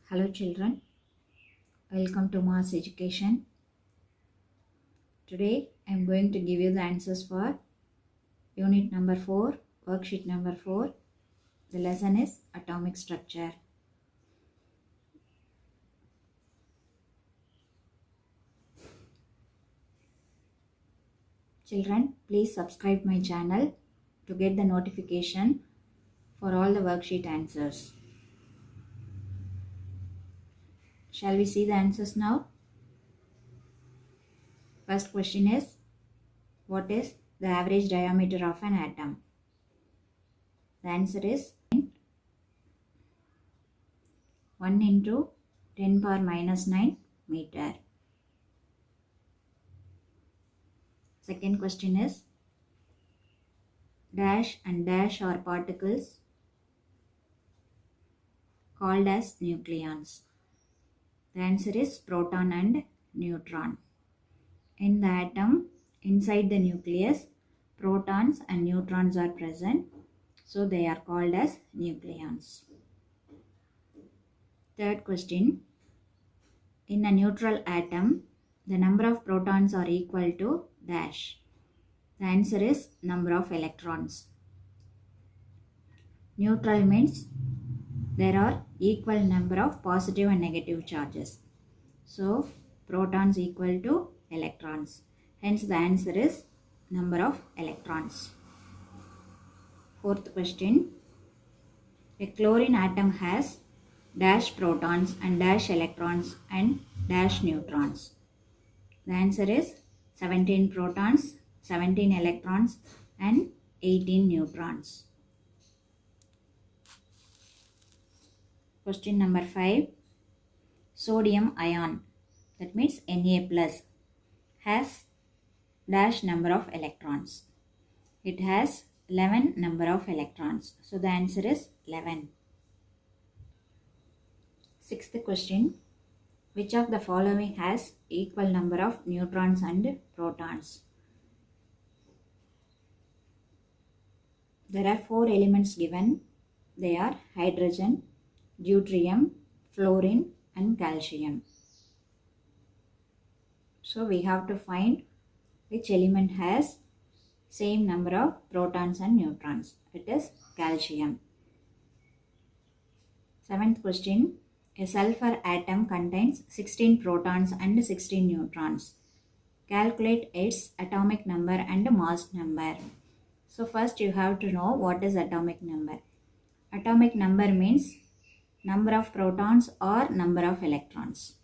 Hello children, welcome to Mass Education. Today I am going to give you the answers for unit number 4, worksheet number 4. The lesson is atomic structure. Children, please subscribe my channel to get the notification for all the worksheet answers. Shall we see the answers now? First question is, what is the average diameter of an atom? The answer is 1 into 10 power minus 9 meter. Second question is, dash and dash are particles called as nucleons. The answer is proton and neutron. In the atom, inside the nucleus, protons and neutrons are present, so they are called as nucleons. Third question, in a neutral atom, the number of protons are equal to dash. The answer is number of electrons. Neutral means there are equal number of positive and negative charges. So, protons equal to electrons. Hence, the answer is number of electrons. Fourth question. A chlorine atom has dash protons and dash electrons and dash neutrons. The answer is 17 protons, 17 electrons and 18 neutrons. Question number 5. Sodium ion, that means Na plus, has dash number of electrons. It has 11 number of electrons. So the answer is 11. Sixth question. Which of the following has equal number of neutrons and protons? There are 4 elements given. They are hydrogen, deuterium, fluorine and calcium. So we have to find which element has same number of protons and neutrons. It is calcium. Seventh question. A sulfur atom contains 16 protons and 16 neutrons. Calculate its atomic number and mass number. So first you have to know what is atomic number. Atomic number means number of protons or number of electrons.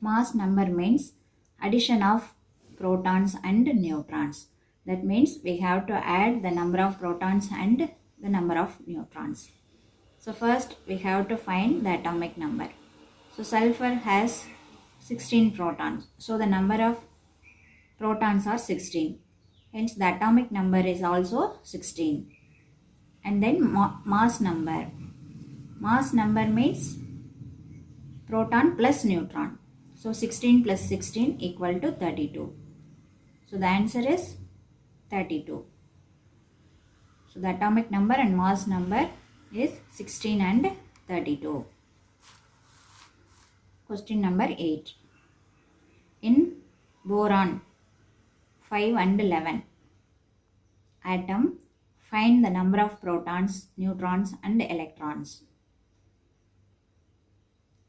Mass number means addition of protons and neutrons. That means we have to add the number of protons and the number of neutrons. So first we have to find the atomic number. So sulfur has 16 protons. So the number of protons are 16. Hence the atomic number is also 16. And then mass number. Mass number means proton plus neutron. So 16 plus 16 equal to 32. So the answer is 32. So the atomic number and mass number is 16 and 32. Question number 8. In boron 5 and 11 atom, find the number of protons, neutrons and electrons.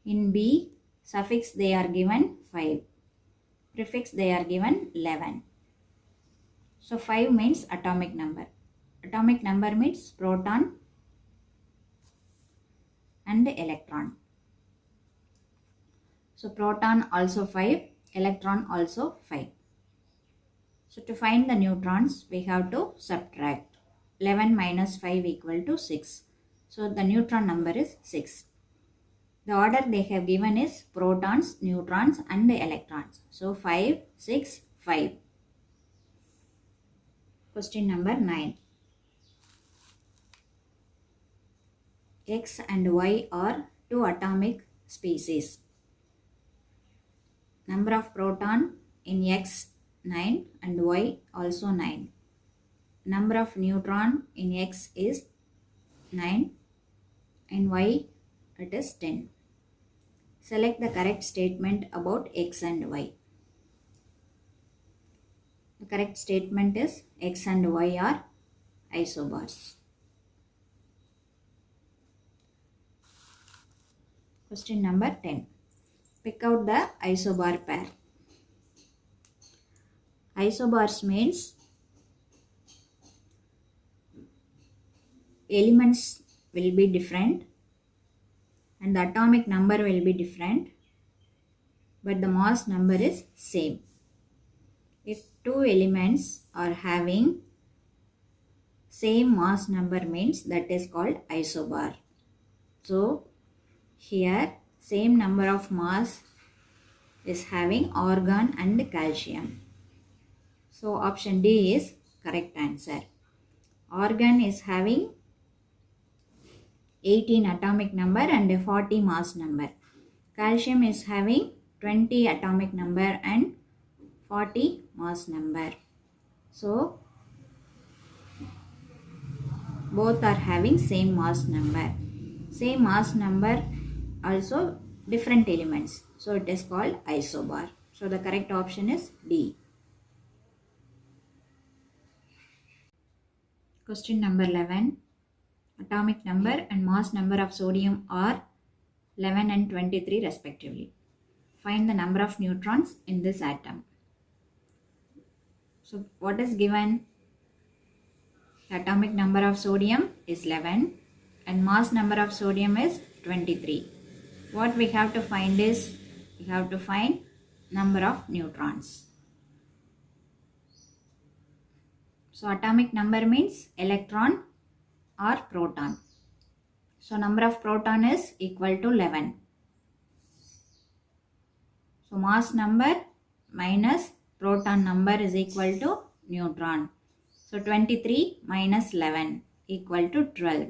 In B, suffix they are given 5. Prefix they are given 11. So 5 means atomic number. Atomic number means proton and electron. So proton also 5, electron also 5. So to find the neutrons, we have to subtract. 11 minus 5 equal to 6. So the neutron number is 6. The order they have given is protons, neutrons and electrons. So 5, 6, 5. Question number 9. X and Y are 2 atomic species. Number of proton in X 9 and Y also 9. Number of neutron in X is 9 and Y it is 10. Select the correct statement about X and Y. The correct statement is X and Y are isobars. Question number 10. Pick out the isobar pair. Isobars means elements will be different and the atomic number will be different, but the mass number is same. If two elements are having same mass number means that is called isobar. So here same number of mass is having argon and calcium. So option D is correct answer. Argon is having 18 atomic number and 40 mass number. Calcium is having 20 atomic number and 40 mass number. So both are having same mass number. Same mass number also different elements. So it is called isobar. So the correct option is D. Question number 11. Atomic number and mass number of sodium are 11 and 23 respectively. Find the number of neutrons in this atom. So what is given? The atomic number of sodium is 11 and mass number of sodium is 23. What we have to find is, we have to find number of neutrons. So atomic number means electron or proton. So number of proton is equal to 11. So mass number minus proton number is equal to neutron. So 23 minus 11 equal to 12.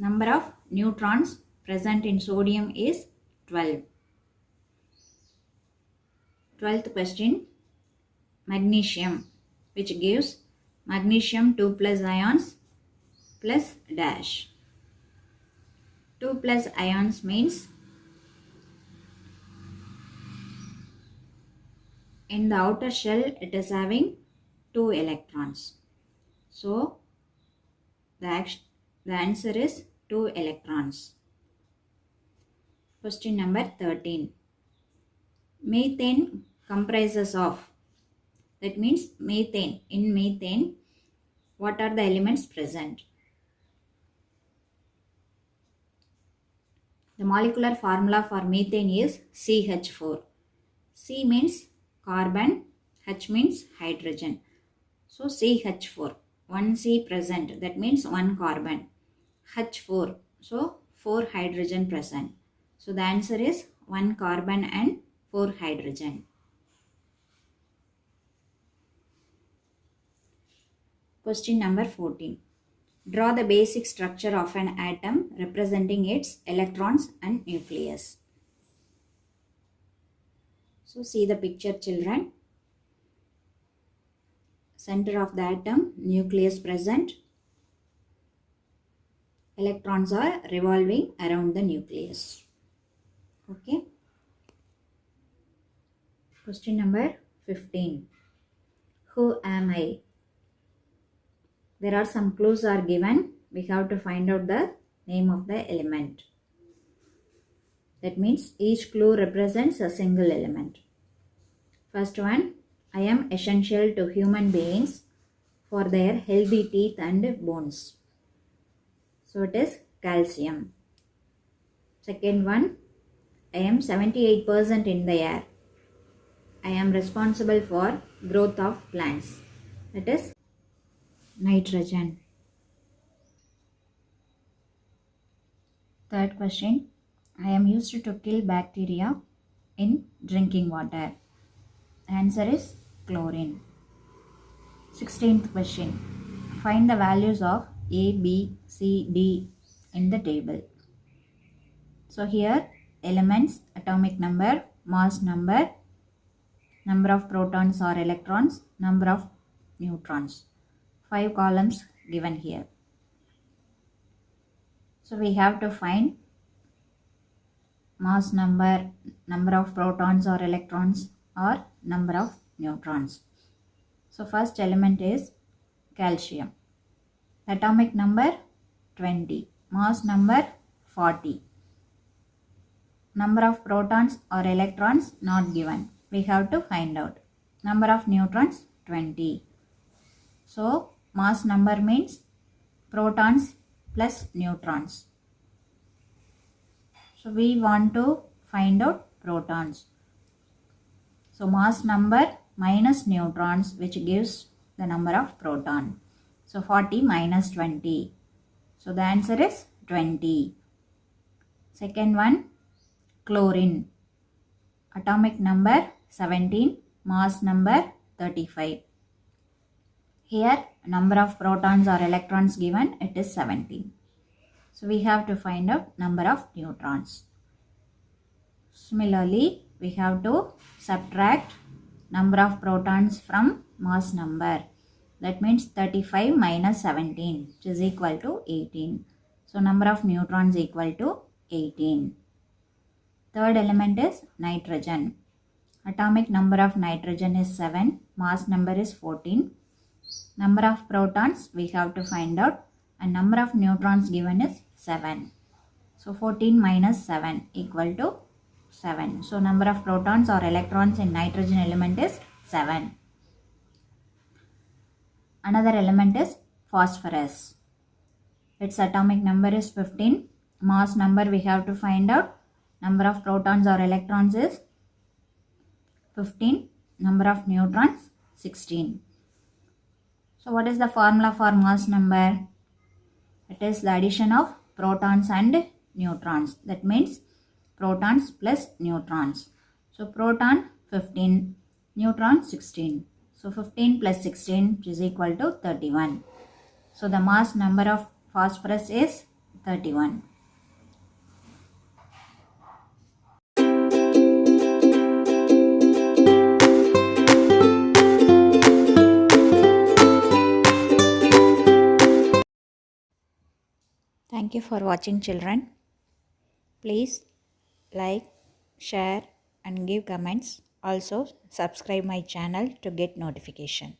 Number of neutrons present in sodium is 12. 12th question. Magnesium, which gives magnesium 2 plus ions plus dash. 2 plus ions means in the outer shell it is having 2 electrons. So the answer is 2 electrons. Question number 13. Methane comprises of, that means methane. In methane, what are the elements present? The molecular formula for methane is CH4. C means carbon, H means hydrogen. So CH4, one C present, that means one carbon. H4, so 4 hydrogen present. So the answer is 1 carbon and 4 hydrogen. Question number 14. Draw the basic structure of an atom representing its electrons and nucleus. So see the picture, children. Center of the atom, nucleus present. Electrons are revolving around the nucleus. Okay. Question number 15. Who am I? There are some clues are given. We have to find out the name of the element. That means each clue represents a single element. First one, I am essential to human beings for their healthy teeth and bones. So it is calcium. Second one, I am 78% in the air. I am responsible for growth of plants. That is nitrogen. Third question, I am used to kill bacteria in drinking water. Answer is chlorine. 16th question, find the values of A, B, C, D in the table. So here elements, atomic number, mass number, number of protons or electrons, number of neutrons. 5 columns given here. So we have to find mass number, number of protons or electrons, or number of neutrons. So first element is calcium. Atomic number 20, mass number 40. Number of protons or electrons not given. We have to find out. Number of neutrons 20. So mass number means protons plus neutrons. So we want to find out protons. So mass number minus neutrons, which gives the number of proton. So 40 minus 20. So the answer is 20. Second one, chlorine. Atomic number 17, mass number 35. Here number of protons or electrons given, it is 17. So we have to find out number of neutrons. Similarly, we have to subtract number of protons from mass number. That means 35 minus 17, which is equal to 18. So number of neutrons equal to 18. Third element is nitrogen. Atomic number of nitrogen is 7. Mass number is 14. Number of protons we have to find out, and number of neutrons given is 7. So 14 minus 7 equal to 7. So number of protons or electrons in nitrogen element is 7. Another element is phosphorus. Its atomic number is 15. Mass number we have to find out. Number of protons or electrons is 15. Number of neutrons 16. So what is the formula for mass number? It is the addition of protons and neutrons. That means protons plus neutrons. So proton 15, neutron 16. So 15 plus 16 is equal to 31. So the mass number of phosphorus is 31. Thank you for watching, children. Please like, share and give comments. Also subscribe my channel to get notification.